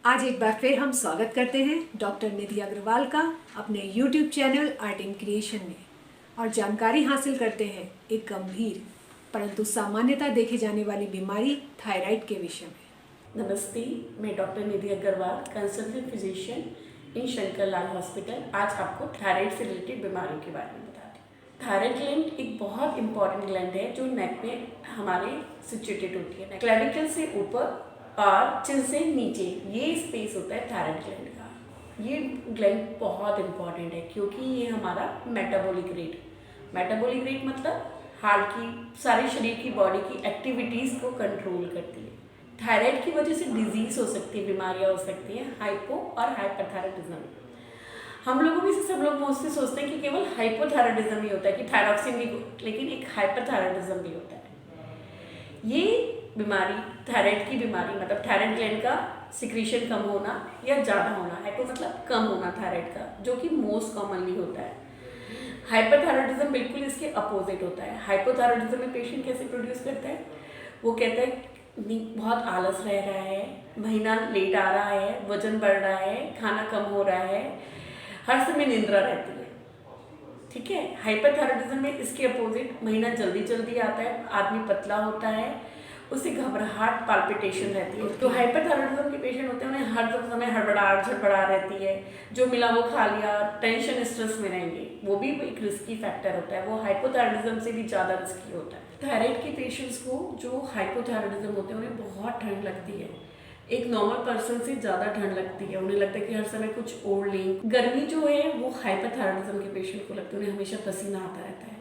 आज एक बार फिर हम स्वागत करते हैं डॉक्टर निधि अग्रवाल का अपने YouTube channel art in creation में और जानकारी हासिल करते हैं एक गंभीर परंतु सामान्यतः देखे जाने वाली बीमारी थायराइड के विषय में। नमस्ते, मैं doctor Nidhi Agarwal, consultant physician in Shankar Lal hospital. आज आपको थायराइड से रिलेटेड बीमारियों के बारे में बताती हूँ। थायराइड ग्लैंड एक बहुत इंपॉर्टेंट ग्लैंड है जो नेक में हमारे सिचुएटेड होती है। क्लेविकल से ऊपर और चिन से नीचे ये स्पेस होता है थायराइड ग्लैंड का। ये ग्लैंड बहुत इंपॉर्टेंट है क्योंकि ये हमारा मेटाबॉलिक रेट मतलब हार्ट की सारे शरीर की बॉडी की एक्टिविटीज़ को कंट्रोल करती है। थायराइड की वजह से डिजीज हो सकती है, बीमारियां हो सकती हैं, हाइपो और हाइपरथायराइडिज्म। हम लोगों में से सब लोग मोस्टली सोचते हैं कि केवल हाइपोथायराइडिज्म ही होता है, कि थायरॉक्सिन भी, लेकिन एक हाइपरथायराइडिज्म भी होता है। ये बीमारी, थायराइड की बीमारी मतलब थायराइड ग्लैंड का सिक्रीशन कम होना या ज़्यादा होना, हाइपो मतलब कम होना थायराइड का, जो कि मोस्ट कॉमनली होता है। हाइपरथायराइडिज्म बिल्कुल इसके अपोजिट होता है। हाइपोथायराइडिज्म में पेशेंट कैसे प्रोड्यूस करता है? वो कहता है बहुत आलस रह रहा है, महीना लेट आ रहा है, वजन बढ़ रहा है, खाना कम हो रहा है, हर समय निंद्रा रहती है। ठीक है। हाइपरथायराइडिज्म में इसके अपोजिट महीना जल्दी जल्दी आता है, आदमी पतला होता है, उसे घबराहट पाल्पिटेशन रहती है। तो हाइपरथायराइडिज्म के पेशेंट होते हैं, उन्हें हर समय हड़बड़ाहट झड़बड़ा रहती है, जो मिला वो खा लिया, टेंशन स्ट्रेस में रहेंगे, वो भी एक रिस्की फैक्टर होता है। वो हाइपोथायराइडिज्म से भी ज़्यादा रिस्की होता है। थायराइड के पेशेंट्स को जो हाइपोथायराइडिज्म होते हैं उन्हें बहुत ठंड लगती है, एक नॉर्मल पर्सन से ज़्यादा ठंड लगती है। उन्हें लगता है कि हर समय कुछ ओढ़ लें। गर्मी जो है वो हाइपरथायराइडिज्म के पेशेंट को लगती है, उन्हें हमेशा पसीना आता रहता है।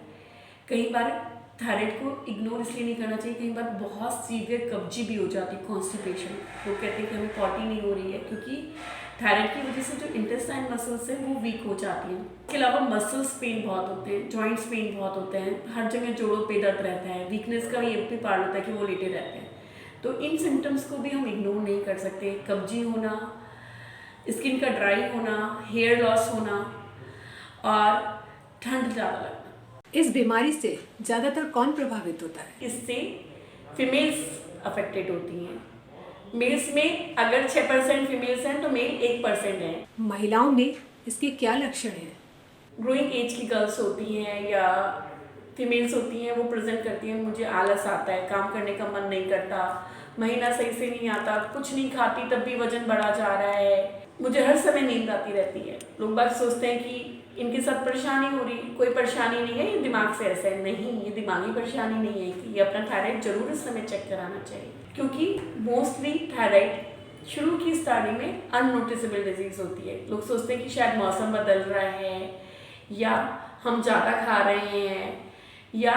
कई बार थायराइड को इग्नोर इसलिए नहीं करना चाहिए, कई बार बहुत सीवियर कब्जी भी हो जाती है, कॉन्स्टिपेशन। लोग कहते हैं कि हमें पॉटी नहीं हो रही है, क्योंकि थायराइड की वजह से जो इंटेस्टाइन मसल्स हैं वो वीक हो जाती हैं। इसके अलावा मसल्स पेन बहुत होते हैं, जॉइंट्स पेन बहुत होते हैं, हर जगह जोड़ों पे दर्द रहता है, वीकनेस का ये भी पार्ट होता है कि वो लेटे रहते हैं। तो इन सिम्टम्स को भी हम इग्नोर नहीं कर सकते। कब्जी होना, स्किन का ड्राई होना, हेयर लॉस होना और ठंड ज़्यादा लगना। इस बीमारी से ज़्यादातर कौन प्रभावित होता है? इससे फीमेल्स अफेक्टेड होती हैं। मेल्स में अगर 6% फीमेल्स हैं तो मेल 1% है। महिलाओं में इसके क्या लक्षण हैं? ग्रोइंग एज की गर्ल्स होती हैं या फीमेल्स होती हैं, वो प्रेजेंट करती हैं, मुझे आलस आता है, काम करने का मन नहीं करता, महीना सही से नहीं आता, कुछ नहीं खाती तब भी वजन बढ़ा जा रहा है, मुझे हर समय नींद आती रहती है। लोग बात सोचते हैं कि इनके साथ परेशानी हो रही, कोई परेशानी नहीं है, ये दिमाग से ऐसा है। नहीं, ये दिमागी परेशानी नहीं है, कि ये अपना थायराइड जरूर इस समय चेक कराना चाहिए, क्योंकि मोस्टली थायराइड शुरू की स्टार्टिंग में अननोटिसेबल डिजीज होती है। लोग सोचते हैं कि शायद मौसम बदल रहा है, या हम ज़्यादा खा रहे हैं, या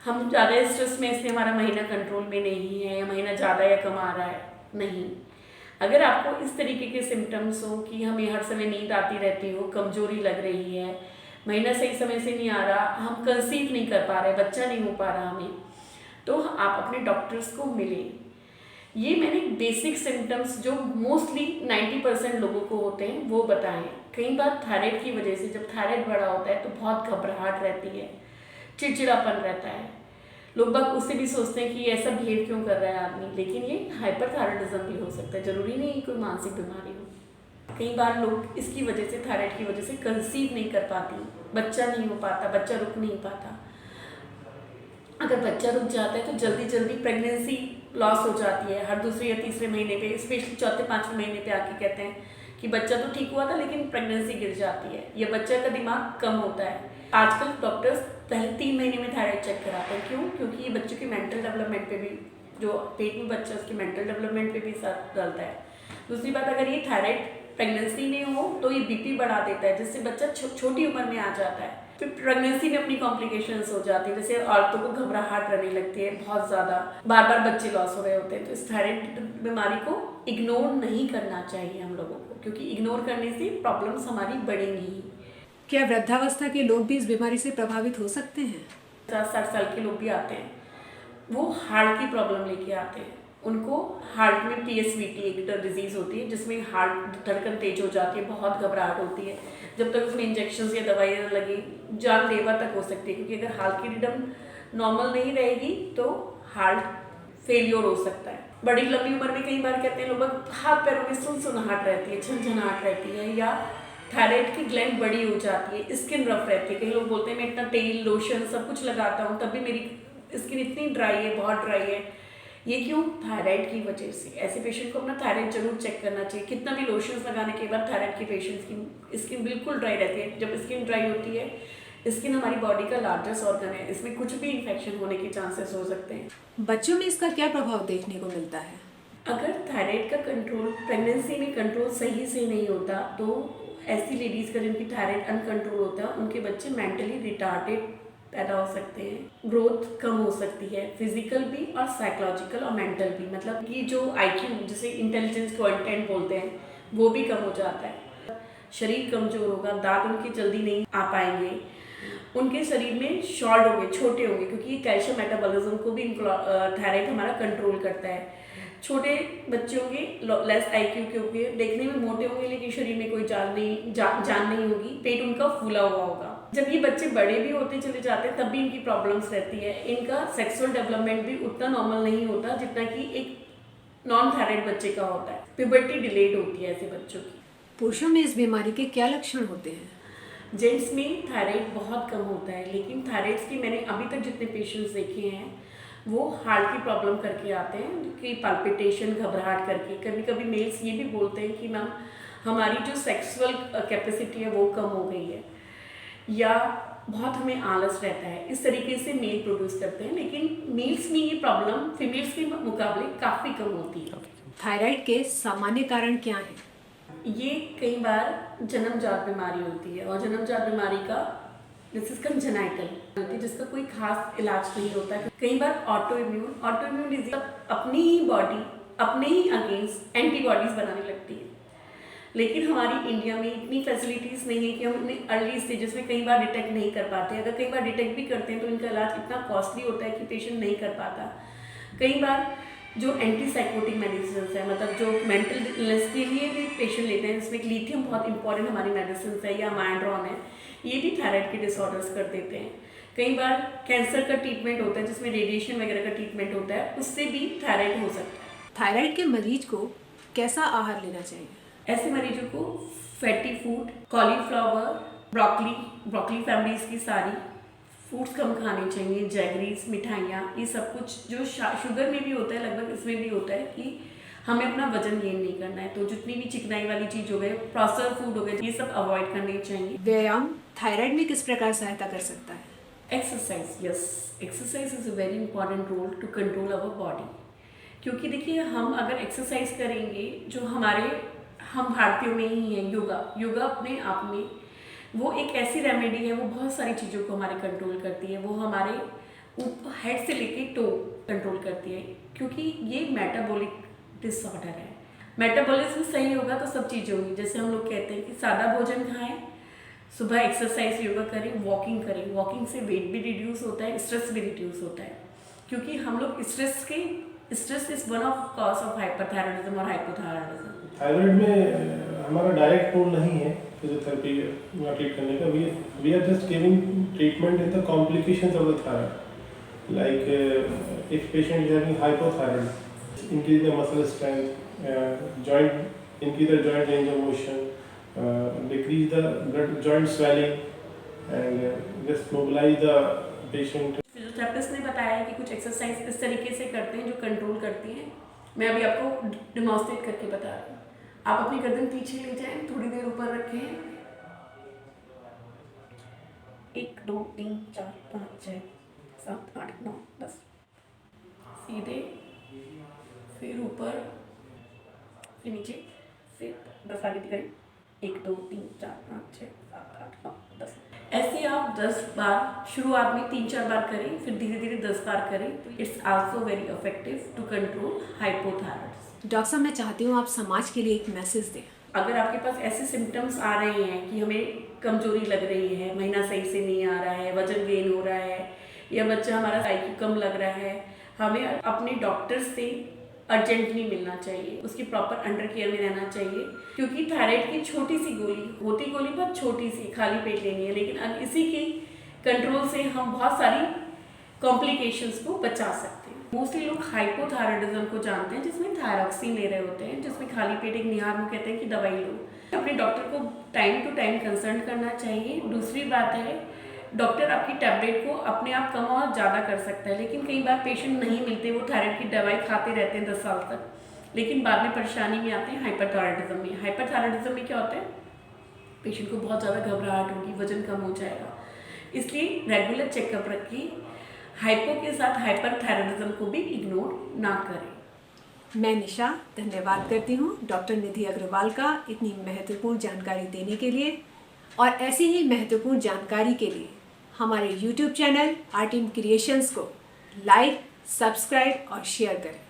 हम ज़्यादा स्ट्रेस में इसलिए हमारा महीना कंट्रोल में नहीं है, या महीना ज़्यादा या कम आ रहा है। नहीं, अगर आपको इस तरीके के सिम्टम्स हो कि हमें हर समय नींद आती रहती हो, कमजोरी लग रही है, महीना सही समय से नहीं आ रहा, हम कंसीव नहीं कर पा रहे, बच्चा नहीं हो पा रहा हमें, तो आप अपने डॉक्टर्स को मिलें। ये मैंने बेसिक सिम्टम्स जो मोस्टली 90% लोगों को होते हैं वो बताएं। कई बार थायराइड की वजह से, जब थायराइड बड़ा होता है तो बहुत घबराहट रहती है, चिड़चिड़ापन रहता है, लोग बाग उससे भी सोचते हैं कि ऐसा बिहेव क्यों कर रहा है आदमी, लेकिन ये हाइपरथायराइडिज्म भी हो सकता है, जरूरी नहीं कोई मानसिक बीमारी हो। कई बार लोग इसकी वजह से, थायराइड की वजह से कंसीव नहीं कर पाती, बच्चा नहीं हो पाता, बच्चा रुक नहीं पाता। अगर बच्चा रुक जाता है तो जल्दी जल्दी प्रेगनेंसी लॉस हो जाती है, हर दूसरे या तीसरे महीने पे, स्पेशली चौथे पाँचवें महीने पे आके कहते हैं कि बच्चा तो ठीक हुआ था लेकिन प्रेगनेंसी गिर जाती है, या बच्चे का दिमाग कम होता है। आजकल डॉक्टर्स पहले 3 महीने में थायराइड चेक कराते हैं। क्यों? क्योंकि ये बच्चों के मेंटल डेवलपमेंट पे भी, जो पेट में बच्चा उसके मेंटल डेवलपमेंट पे भी असर डालता है। दूसरी बात, अगर ये थायराइड प्रेगनेंसी में हो तो ये बीपी बढ़ा देता है, जिससे बच्चा छोटी उम्र में आ जाता है। फिर प्रेगनेंसी में अपनी कॉम्प्लिकेशंस हो जाती है, जैसे औरतों को घबराहट रहने लगती है बहुत ज़्यादा, बार बार बच्चे लॉस हो रहे होते हैं। तो इस थायराइड बीमारी को इग्नोर नहीं करना चाहिए हम लोगों को, क्योंकि इग्नोर करने से प्रॉब्लम्स हमारी बढ़ेंगी। क्या वृद्धावस्था के लोग भी इस बीमारी से प्रभावित हो सकते हैं? 50-60 साल के लोग भी आते हैं, वो हार्ट की प्रॉब्लम लेके आते हैं। उनको हार्ट में PSVT एक डिजीज़ होती है, जिसमें हार्ट धड़कन तेज हो जाती है, बहुत घबराहट होती है। जब तक उसमें इंजेक्शन या दवाइयाँ लगी, जानलेवा तक हो सकती है, क्योंकि अगर हार्ट की रिदम नॉर्मल नहीं रहेगी तो हार्ट फेलियर हो सकता है। बड़ी लंबी उम्र में कई बार कहते हैं लोग हाथ पैरों में सुनसुनाहट रहती है, झनझनाहट रहती है, या थायराइड की ग्लैंड बड़ी हो जाती है, स्किन रफ रहती है। कई लोग बोलते हैं मैं इतना तेल लोशन सब कुछ लगाता हूँ तब भी मेरी स्किन इतनी ड्राई है, बहुत ड्राई है। ये क्यों? थायराइड की वजह से। ऐसे पेशेंट को अपना थायराइड जरूर चेक करना चाहिए। कितना भी लोशन लगाने के बाद थायराइड के पेशेंट्स की स्किन बिल्कुल ड्राई रहती है। जब स्किन ड्राई होती है, स्किन हमारी बॉडी का लार्जेस्ट ऑर्गन है, इसमें कुछ भी इन्फेक्शन होने के चांसेस हो सकते हैं। बच्चों में इसका क्या प्रभाव देखने को मिलता है? अगर थायराइड का कंट्रोल प्रेगनेंसी में कंट्रोल सही से नहीं होता तो ऐसी लेडीज़ का जिनकी थायराइड अनकंट्रोल होता है उनके बच्चे मेंटली रिटार्डेड पैदा हो सकते हैं, ग्रोथ कम हो सकती है, फिजिकल भी और साइकोलॉजिकल और मेंटल भी। मतलब कि जो IQ जिसे इंटेलिजेंस क्वांटेंट बोलते हैं वो भी कम हो जाता है। शरीर कमजोर होगा, दांत उनके जल्दी नहीं आ पाएंगे, उनके शरीर में शॉर्ट होंगे, छोटे होंगे, क्योंकि कैल्शियम मेटाबॉलिज्म को भी थायराइड हमारा कंट्रोल करता है। छोटे बच्चे होंगे, लेस IQ के होंगे, देखने में मोटे होंगे लेकिन शरीर में कोई जान नहीं होगी, पेट उनका फूला हुआ होगा। जब ये बच्चे बड़े भी होते चले जाते हैं तब भी इनकी प्रॉब्लम्स रहती है। इनका सेक्सुअल डेवलपमेंट भी उतना नॉर्मल नहीं होता जितना कि एक नॉन थायराइड बच्चे का होता है। प्यूबर्टी डिलेड होती है ऐसे बच्चों की। पुरुषों में इस बीमारी के क्या लक्षण होते हैं? जेंट्स में थायराइड बहुत कम होता है, लेकिन थायराइड्स की मैंने अभी तक जितने पेशेंट्स देखे हैं वो हार्ट की प्रॉब्लम करके आते हैं, कि पाल्पिटेशन, घबराहट करके। कभी कभी मेल्स ये भी बोलते हैं कि मैम हमारी जो सेक्सुअल कैपेसिटी है वो कम हो गई है, या बहुत हमें आलस रहता है। इस तरीके से मेल प्रोड्यूस करते हैं, लेकिन मेल्स में ये प्रॉब्लम फीमेल्स के मुकाबले काफ़ी कम होती है। थायराइड के सामान्य कारण क्या हैं? ये कई बार जन्मजात बीमारी होती है, और जन्मजात बीमारी का दिस इज कंजेनाइटल, जिसका कोई खास इलाज नहीं होता है। कई बार ऑटो इम्यून डिजीज अपनी ही बॉडी अपने ही अगेंस्ट एंटीबॉडीज बनाने लगती है, लेकिन हमारी इंडिया में इतनी फैसिलिटीज़ नहीं है कि हम अपने अर्ली स्टेजेस में कई बार डिटेक्ट नहीं कर पाते। अगर कई बार डिटेक्ट भी करते हैं तो इनका इलाज इतना कॉस्टली होता है कि पेशेंट नहीं कर पाता। कई बार जो एंटीसाइकोटिक मेडिसिन है, मतलब जो मेंटल इलनेस के लिए भी पेशेंट लेते हैं, जिसमें लिथियम बहुत इंपॉर्टेंट हमारी मेडिसिन है, या माइंड्रॉन है, ये भी थायराइड के डिसऑर्डर्स कर देते हैं। कई बार कैंसर का ट्रीटमेंट होता है जिसमें रेडिएशन वगैरह का ट्रीटमेंट होता है, उससे भी थायराइड हो सकता है। थायराइड के मरीज को कैसा आहार लेना चाहिए? ऐसे मरीजों को fatty food, cauliflower, broccoli families की सारी फूड्स कम खाने चाहिए, जैगरीज, मिठाइयाँ, ये सब कुछ जो शुगर में भी होता है लगभग इसमें भी होता है कि हमें अपना वजन गेन नहीं करना है, तो जितनी भी चिकनाई वाली चीज़ हो गए, प्रोसेस्ड फूड हो गए, ये सब अवॉइड करने चाहिए। व्यायाम थायराइड में किस प्रकार सहायता कर सकता है? Exercise, yes, exercise is a very important role to control our body. क्योंकि देखिए, हम अगर एक्सरसाइज करेंगे, जो हम भारतीयों में ही है योगा अपने आप में वो एक ऐसी रेमेडी है, वो बहुत सारी चीज़ों को हमारे कंट्रोल करती है। वो हमारे हेड से लेके टो कंट्रोल करती है, क्योंकि ये मेटाबॉलिक डिसऑर्डर है। मेटाबॉलिज्म सही होगा तो सब चीज़ें होंगी। जैसे हम लोग कहते हैं कि सादा भोजन खाएं, सुबह एक्सरसाइज, योगा करें, वॉकिंग करें। वॉकिंग से वेट भी रिड्यूस होता है, स्ट्रेस भी रिड्यूस होता है, क्योंकि हम लोग stress is one of cause of hyperthyroidism और हाइपोथायराइडिज्म। थायराइड में हमारा डायरेक्ट रोल नहीं है फिजियोथेरेपी या ट्रीट करने का। We are just giving treatment in the complications of the thyroid, like if patient is having hypothyroid, increase the muscle strength, increase the joint range of motion, decrease the joint swelling, and just mobilize the patient. Physiotherapist ने बताया कि कुछ exercise इस तरीके से करते हैं जो कंट्रोल करती हैं। मैं अभी आपको डिमॉन्स्ट्रेट करके बता रही हूँ। आप अपनी गर्दन पीछे ले जाएं, थोड़ी देर ऊपर रखें, 1 2 3 4 5 6 7 8 9 10, सीधे, फिर ऊपर, फिर नीचे, फिर 10 आगे दिखाएं, 1 2 3 4 5 6 7 8 9 10। ऐसे आप 10 बार शुरुआत में 3-4 बार करें, फिर धीरे धीरे 10 बार करें, तो it's also very effective to control hypothyroidism. Doctor साहब, मैं चाहती हूँ आप समाज के लिए एक मैसेज दें। अगर आपके पास ऐसे सिम्टम्स आ रहे हैं कि हमें कमजोरी लग रही है, महीना सही से नहीं आ रहा है, वजन गेन हो रहा है, या बच्चा हमारा IQ कम लग रहा है, हमें अपने डॉक्टर से अर्जेंटली मिलना चाहिए, उसकी प्रॉपर अंडर केयर में रहना चाहिए। क्योंकि थायराइड की छोटी सी गोली बहुत छोटी सी, खाली पेट लेनी है, लेकिन अब इसी के कंट्रोल से हम बहुत सारी कॉम्प्लिकेशंस को बचा सकते हैं। मोस्टली लोग हाइपोथायराइडिज्म को जानते हैं, जिसमें थायरॉक्सिन ले रहे होते हैं, जिसमें खाली पेट एक निहार में कहते हैं कि दवाई लो। अपने डॉक्टर को टाइम टू टाइम कंसल्ट करना चाहिए। दूसरी बात है, डॉक्टर आपकी टैबलेट को अपने आप कम और ज़्यादा कर सकता है, लेकिन कई बार पेशेंट नहीं मिलते, वो थायराइड की दवाई खाते रहते हैं 10 साल तक, लेकिन बाद में परेशानी में आते हैं हाइपरथायराइडिज्म में। हाइपरथायराइडिज्म में क्या होता है, पेशेंट को बहुत ज़्यादा घबराहट होगी, वजन कम हो जाएगा। इसलिए रेगुलर चेकअप रखिए। हाइपो के साथ हाइपरथायराइडिज्म को भी इग्नोर ना करें। मैं निशा धन्यवाद करती हूँ डॉक्टर निधि अग्रवाल का इतनी महत्वपूर्ण जानकारी देने के लिए, और ऐसी ही महत्वपूर्ण जानकारी के लिए हमारे YouTube चैनल आर्टिन क्रिएशंस को लाइक, सब्सक्राइब और शेयर करें।